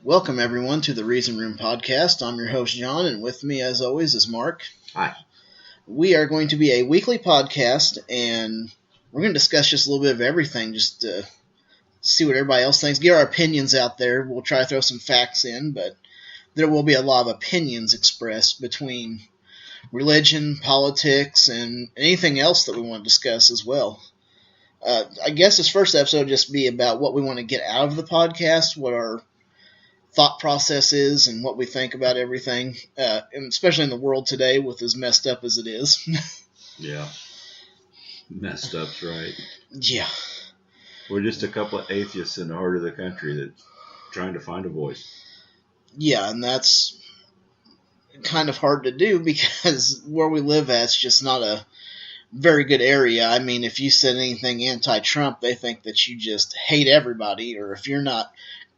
Welcome, everyone, to the Reason Room podcast. I'm your host, John, and with me, as always, is Mark. Hi. We are going to be a weekly podcast, and we're going to discuss just a little bit of everything, just to see what everybody else thinks, get our opinions out there. We'll try to throw some facts in, but there will be a lot of opinions expressed between religion, politics, and anything else that we want to discuss as well. I guess this first episode will just be about what we want to get out of the podcast, what our thought process is, and what we think about everything, and especially in the world today with as messed up as it is. Yeah. Messed up's right. Yeah. We're just a couple of atheists in the heart of the country that's trying to find a voice. Yeah, and that's kind of hard to do because where we live at is just not a very good area. I mean, if you said anything anti-Trump, they think that you just hate everybody, or if you're not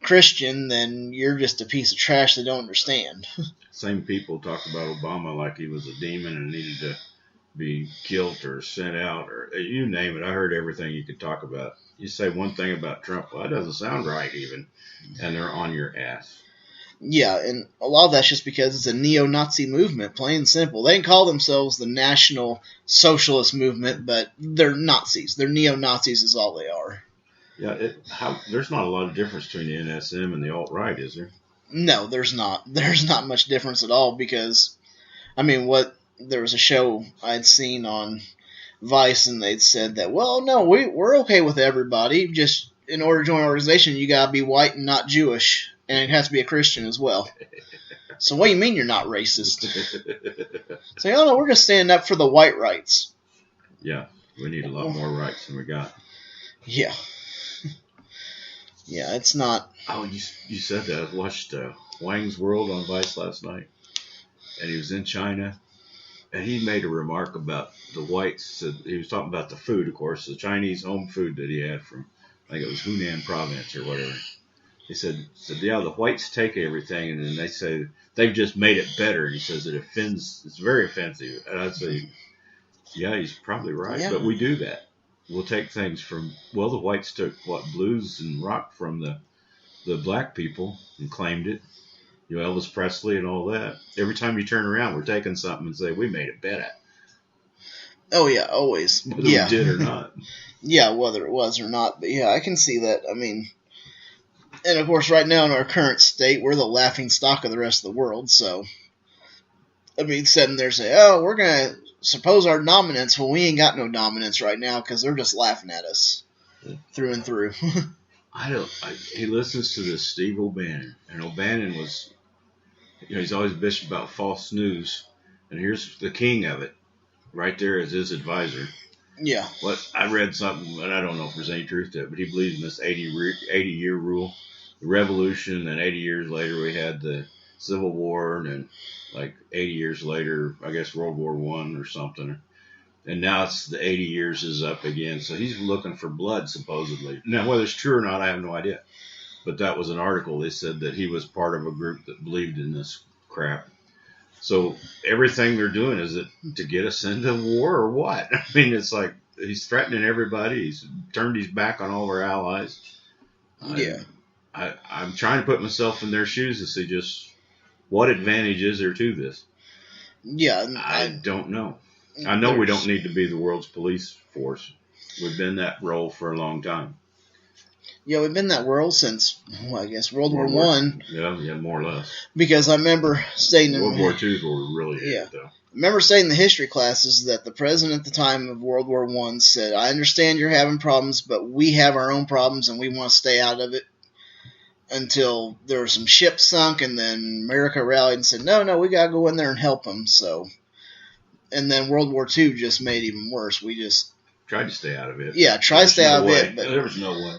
Christian, then you're just a piece of trash they don't understand. Same people talk about Obama like he was a demon and needed to be killed or sent out, or you name it. I heard everything you could talk about. You say one thing about Trump, well, that doesn't sound right even, and they're on your ass. Yeah, and a lot of that's just because it's a neo-Nazi movement, plain and simple. They can call themselves the National Socialist Movement, but they're Nazis. They're neo-Nazis is all they are. Yeah, there's not a lot of difference between the NSM and the alt-right, is there? No, there's not. There's not much difference at all because, I mean, there was a show I'd seen on Vice, and they'd said that, well, no, we're okay with everybody. Just in order to join an organization, you gotta be white and not Jewish, and it has to be a Christian as well. So what do you mean you're not racist? Say, oh no, we're just standing up for the white rights. Yeah, we need a lot more rights than we got. Yeah. Yeah, it's not. Oh, you said that. I watched Wang's World on Vice last night, and he was in China, and he made a remark about the whites. He was talking about the food, of course, the Chinese home food that he had from, I think it was Hunan province or whatever. He said, yeah, the whites take everything, and then they say they've just made it better. And he says it offends. It's very offensive. And I'd say, yeah, he's probably right, yeah. But we do that. We'll take things from, well, the whites took, blues and rock from the black people and claimed it. You know, Elvis Presley and all that. Every time you turn around, we're taking something and say, we made it better. Oh, yeah, always. Whether we did or not. Yeah, whether it was or not. But, yeah, I can see that. I mean, and, of course, right now in our current state, we're the laughing stock of the rest of the world. So, I mean, sitting there saying, oh, we're going to suppose our dominance. Well, we ain't got no dominance right now because they're just laughing at us through and through. He listens to this Steve O'Bannon, and O'Bannon was, he's always bitching about false news, and here's the king of it, right there as his advisor. Yeah. I read something, and I don't know if there's any truth to it, but he believes in this 80-year rule, the revolution, and 80 years later we had the Civil War, and then like 80 years later, I guess World War I or something. And now it's the 80 years is up again. So he's looking for blood, supposedly. Now, whether it's true or not, I have no idea. But that was an article. They said that he was part of a group that believed in this crap. So everything they're doing, is it to get us into war or what? I mean, it's like he's threatening everybody. He's turned his back on all of our allies. Yeah. I'm trying to put myself in their shoes to see just what advantage is there to this. Yeah. I don't know. I know we don't need to be the world's police force. We've been that role for a long time. Yeah, we've been that world since, I guess, World War I. Yeah, more or less. Because I remember studying World War II is where we really hit it, though. I remember studying the history classes that the president at the time of World War I said, I understand you're having problems, but we have our own problems and we want to stay out of it. Until there were some ships sunk, and then America rallied and said, no, we got to go in there and help them. So, and then World War II just made it even worse. We just tried to stay out of it. Yeah, to stay out of it. But there was no way.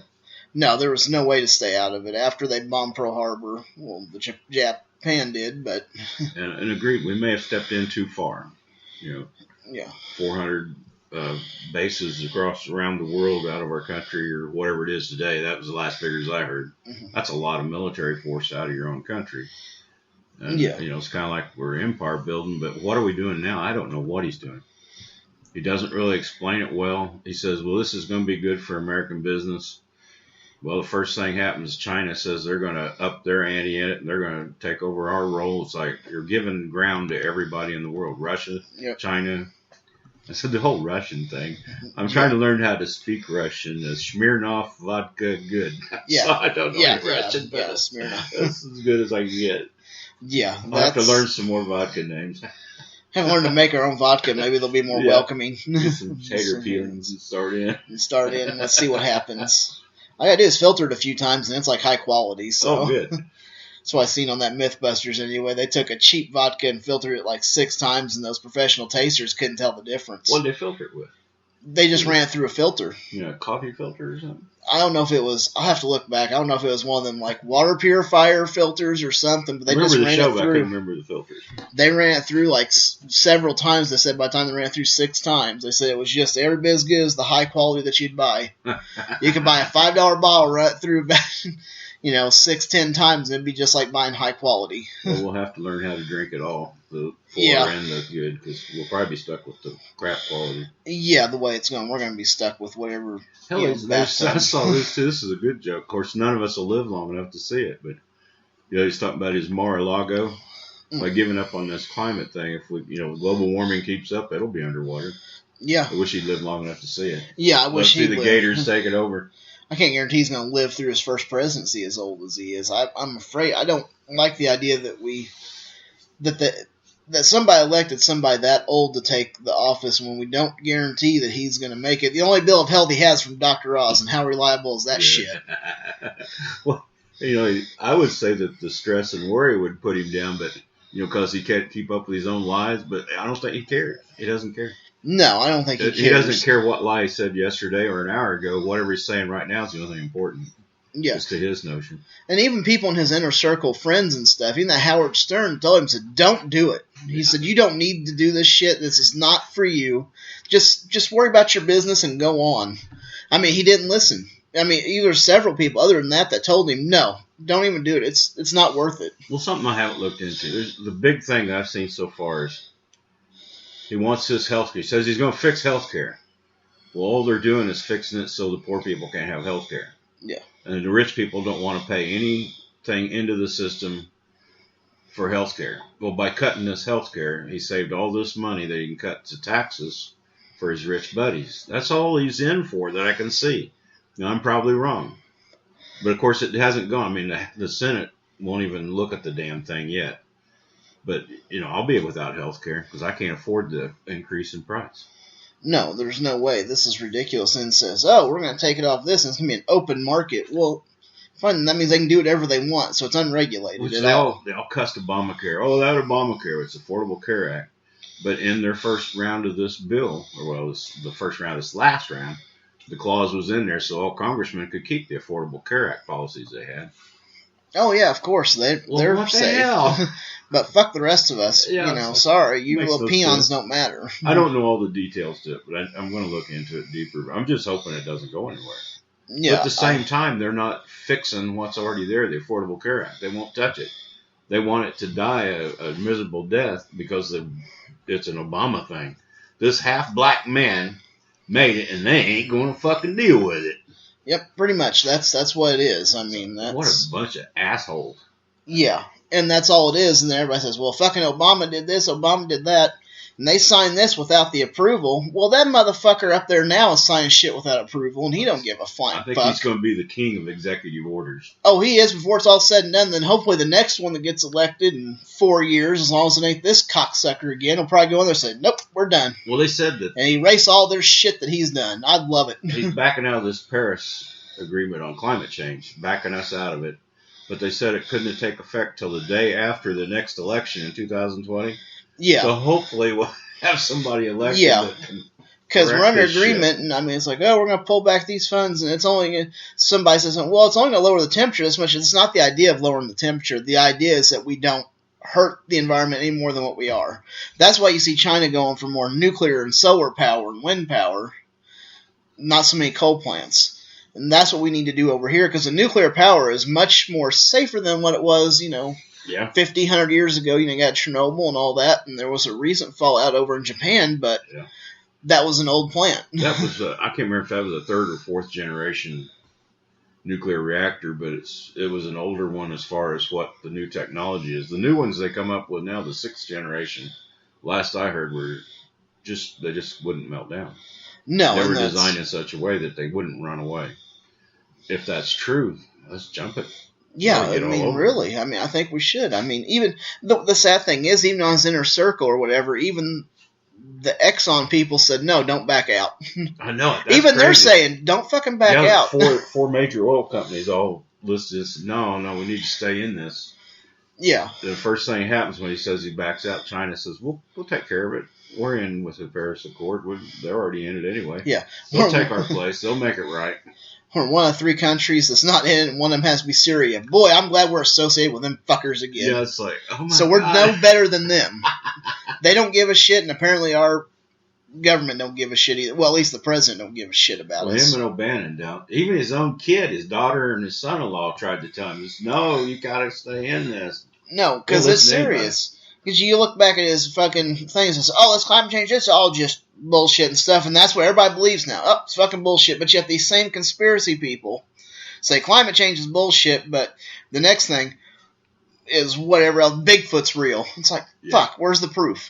No, there was no way to stay out of it. After they bombed Pearl Harbor, well, the Japan did, but... and agreed, we may have stepped in too far. Yeah. 400 bases around the world out of our country or whatever it is today. That was the last figures I heard. Mm-hmm. That's a lot of military force out of your own country. And, it's kind of like we're empire building, but what are we doing now? I don't know what he's doing. He doesn't really explain it well. He says, well, this is going to be good for American business. Well, the first thing happens, China says they're going to up their ante in it, and they're going to take over our role. It's like you're giving ground to everybody in the world. Russia, Yep. China. I said the whole Russian thing. I'm trying to learn how to speak Russian. Smirnoff vodka good. Yeah. So I don't know Russian, but Smirnoff. that's as good as I can get. Yeah. I'll have to learn some more vodka names. Have learned to make our own vodka. Maybe they'll be more welcoming. Get some tater peelings and start in. And let's see what happens. All I gotta do is filter it a few times, and it's like high quality. So. Oh, good. That's what I seen on that Mythbusters anyway. They took a cheap vodka and filtered it like 6 times, and those professional tasters couldn't tell the difference. What did they filter it with? They just ran it through a filter. A coffee filter or something? I don't know if it was. I'll have to look back. I don't know if it was one of them like water purifier filters or something. But they just ran it through. I couldn't remember the filters. They ran it through like several times. They said by the time they ran it through 6 times, they said it was just every bit as good as the high quality that you'd buy. You could buy a $5 bottle, run it through about 6-10 times, and it'd be just like buying high quality. Well, we'll have to learn how to drink it all, the poor and the good, because we'll probably be stuck with the crap quality. Yeah, the way it's going, we're going to be stuck with whatever. Hell, I saw this too. This is a good joke. Of course, none of us will live long enough to see it, but he's talking about his Mar-a-Lago. By giving up on this climate thing, if global warming keeps up, it'll be underwater. Yeah. I wish he'd lived long enough to see it. Yeah, I wish he'd see the Gators take it over. I can't guarantee he's going to live through his first presidency as old as he is. I'm afraid. I don't like the idea that that somebody elected somebody that old to take the office when we don't guarantee that he's going to make it. The only bill of health he has from Dr. Oz, and how reliable is that shit? Well, I would say that the stress and worry would put him down, but because he can't keep up with his own lies. But I don't think he cares. He doesn't care. No, I don't think he cares. He doesn't care what lie he said yesterday or an hour ago. Whatever he's saying right now is the only thing important. Yeah. Just to his notion. And even people in his inner circle, friends and stuff, even that Howard Stern told him, said, don't do it. He said, you don't need to do this shit. This is not for you. Just worry about your business and go on. I mean, he didn't listen. I mean, there were several people other than that told him, no, don't even do it. It's not worth it. Well, something I haven't looked into. The big thing that I've seen so far is he wants his health care. He says he's going to fix health care. Well, all they're doing is fixing it so the poor people can't have health care. Yeah. And the rich people don't want to pay anything into the system for health care. Well, by cutting this health care, he saved all this money that he can cut to taxes for his rich buddies. That's all he's in for that I can see. Now, I'm probably wrong. But, of course, it hasn't gone. I mean, the Senate won't even look at the damn thing yet. But, I'll be without health care because I can't afford the increase in price. No, there's no way. This is ridiculous. And says, oh, we're going to take it off this, and it's going to be an open market. Well, fine, that means they can do whatever they want, so it's unregulated. They all cussed Obamacare. Oh, that Obamacare, it's Affordable Care Act. But in their first round of this bill, the first round, this last round, the clause was in there so all congressmen could keep the Affordable Care Act policies they had. Oh, yeah, of course. They're what safe. The hell? But fuck the rest of us. Yeah, sorry, you little peons don't matter. I don't know all the details to it, but I'm going to look into it deeper. I'm just hoping it doesn't go anywhere. Yeah, but at the same time, they're not fixing what's already there, the Affordable Care Act. They won't touch it. They want it to die a miserable death because it's an Obama thing. This half-black man made it, and they ain't going to fucking deal with it. Yep, pretty much. That's what it is. I mean, what a bunch of assholes. Yeah, and that's all it is. And then everybody says, well, fucking Obama did this, Obama did that, and they signed this without the approval. Well, that motherfucker up there now is signing shit without approval, and he don't give a flying fuck. I think he's going to be the king of executive orders. Oh, he is before it's all said and done. Then hopefully the next one that gets elected in 4 years, as long as it ain't this cocksucker again, will probably go in there and say, nope, we're done. Well, they said that. And erase all their shit that he's done. I'd love it. He's backing out of this Paris agreement on climate change, backing us out of it. But they said it couldn't take effect till the day after the next election in 2020. Yeah. So hopefully we'll have somebody elected. Yeah. Because we're under agreement, shit. And I mean, it's like, oh, we're going to pull back these funds, and it's only somebody says, well, it's only going to lower the temperature this much. It's not the idea of lowering the temperature. The idea is that we don't hurt the environment any more than what we are. That's why you see China going for more nuclear and solar power and wind power, not so many coal plants. And that's what we need to do over here, because the nuclear power is much more safer than what it was, 50, 100 years ago. You got Chernobyl and all that, and there was a recent fallout over in Japan, but that was an old plant. That was, I can't remember if that was a third or fourth generation nuclear reactor, but it was an older one as far as what the new technology is. The new ones they come up with now, the 6th generation, last I heard, they just wouldn't melt down. No, they were designed in such a way that they wouldn't run away. If that's true, let's jump it. Yeah, I mean, really. I mean, I think we should. I mean, even the sad thing is, even on his inner circle or whatever, even the Exxon people said, no, don't back out. I know. Even crazy. They're saying, don't fucking back out. Four major oil companies all listed this. No, we need to stay in this. Yeah. The first thing happens when he says he backs out, China says, we'll take care of it. We're in with the Paris Accord. They're already in it anyway. Yeah. They'll take our place. They'll make it right. We're one of 3 countries that's not in it, and one of them has to be Syria. Boy, I'm glad we're associated with them fuckers again. Yeah, it's like, oh my So we're no better than them. They don't give a shit, and apparently our government don't give a shit either. Well, at least the president don't give a shit about us. Him and O'Bannon don't. Even his own kid, his daughter and his son-in-law tried to tell him, no, you gotta stay in this. No, because it's serious. Because you look back at his fucking things and say, oh, it's climate change, it's all just bullshit and stuff, and that's what everybody believes now. Oh, it's fucking bullshit. But yet these same conspiracy people say climate change is bullshit, but the next thing is whatever else, Bigfoot's real. It's like, fuck, where's the proof?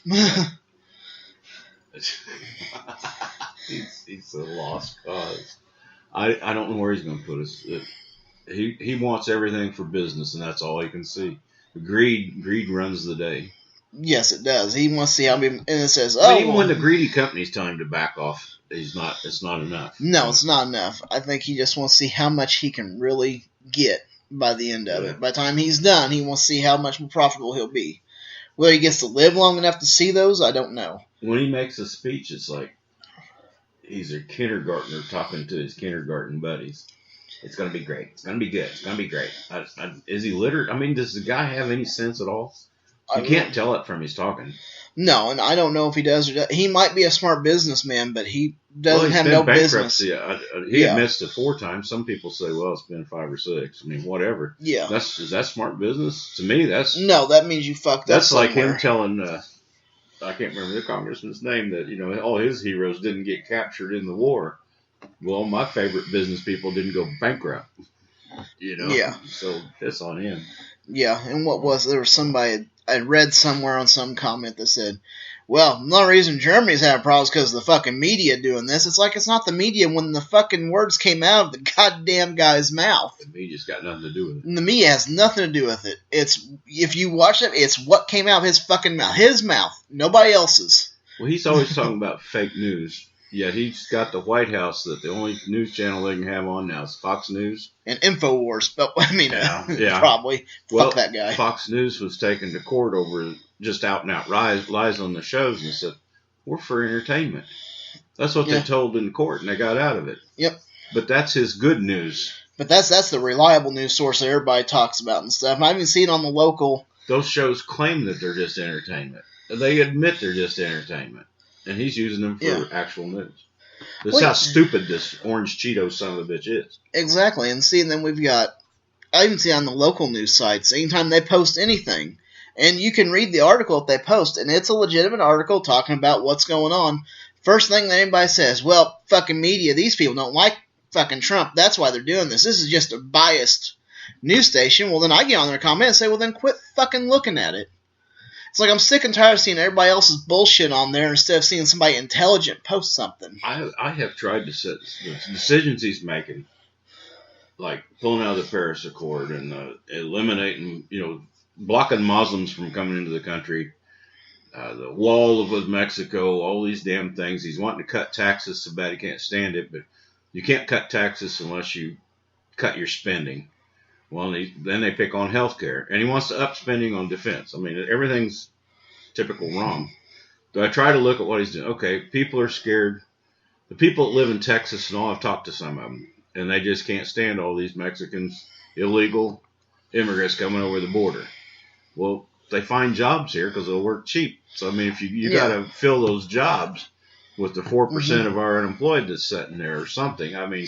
He's a lost cause. I don't know where he's going to put us. He wants everything for business, and that's all he can see. Greed runs the day. Yes, it does. He wants to see how many, and it says, oh. Even when the greedy companies tell him to back off, it's not enough. No, it's not enough. I think he just wants to see how much he can really get by the end of it. By the time he's done, he wants to see how much more profitable he'll be. Whether he gets to live long enough to see those, I don't know. When he makes a speech, it's like he's a kindergartner talking to his kindergarten buddies. It's going to be great. It's going to be good. It's going to be great. Is he literate? I mean, does the guy have any sense at all? You can't tell it from his talking. No, and I don't know if he does or does. He might be a smart businessman, but he doesn't have no business. He admits to 4 times. Some people say, well, it's been 5 or 6. I mean, whatever. Yeah. Is that smart business? To me, that's... No, that means you fucked up That's somewhere. like him telling... I can't remember the congressman's name that, all his heroes didn't get captured in the war. Well, my favorite business people didn't go bankrupt. Yeah. So piss on him. Yeah, and there was somebody I read somewhere on some comment that said, well, the only reason Germany's having problems is because of the fucking media doing this. It's like it's not the media when the fucking words came out of the goddamn guy's mouth. The media's got nothing to do with it. And the media has nothing to do with it. It's, if you watch it, it's what came out of his fucking mouth. His mouth. Nobody else's. Well, he's always talking about fake news. Yet he's got the White House that the only news channel they can have on now is Fox News. And InfoWars. But, I mean, yeah. Probably. Well, fuck that guy. Fox News was taken to court over just out-and-out lies on the shows and said, we're for entertainment. That's what they told in court, and they got out of it. Yep. But that's his good news. But that's the reliable news source that everybody talks about and stuff. I even seen on the local... Those shows claim that they're just entertainment. They admit they're just entertainment. And he's using them for actual news. This is how stupid this Orange Cheeto son of a bitch is. Exactly. And then we've got... I even see on the local news sites, anytime they post anything... And you can read the article if they post, and it's a legitimate article talking about what's going on. First thing that anybody says, well, fucking media, these people don't like fucking Trump. That's why they're doing this. This is just a biased news station. Well, then I get on their comment and say, well, then quit fucking looking at it. It's like I'm sick and tired of seeing everybody else's bullshit on there instead of seeing somebody intelligent post something. I have tried to set the decisions he's making, like pulling out of the Paris Accord and eliminating, blocking Muslims from coming into the country, the wall with Mexico, all these damn things. He's wanting to cut taxes so bad he can't stand it, but you can't cut taxes unless you cut your spending. Well, then they pick on health care, and he wants to up spending on defense. I mean, everything's typical wrong. So I try to look at what he's doing. Okay, people are scared. The people that live in Texas and all, I've talked to some of them, and they just can't stand all these Mexicans, illegal immigrants coming over the border. Well, they find jobs here because they'll work cheap. So, I mean, if you got to fill those jobs with the 4% of our unemployed that's sitting there or something, I mean,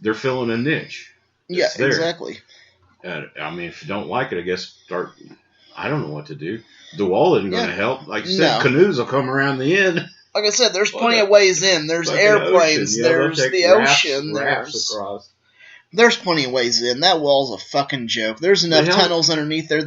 they're filling a niche. Yeah, exactly. I mean, if you don't like it, I guess I don't know what to do. The wall isn't going to help. Like you said, canoes will come around the end. Like I said, there's plenty of ways in. There's airplanes. There's the ocean. Rafts across. There's plenty of ways in. That wall's a fucking joke. There's enough But tunnels underneath there.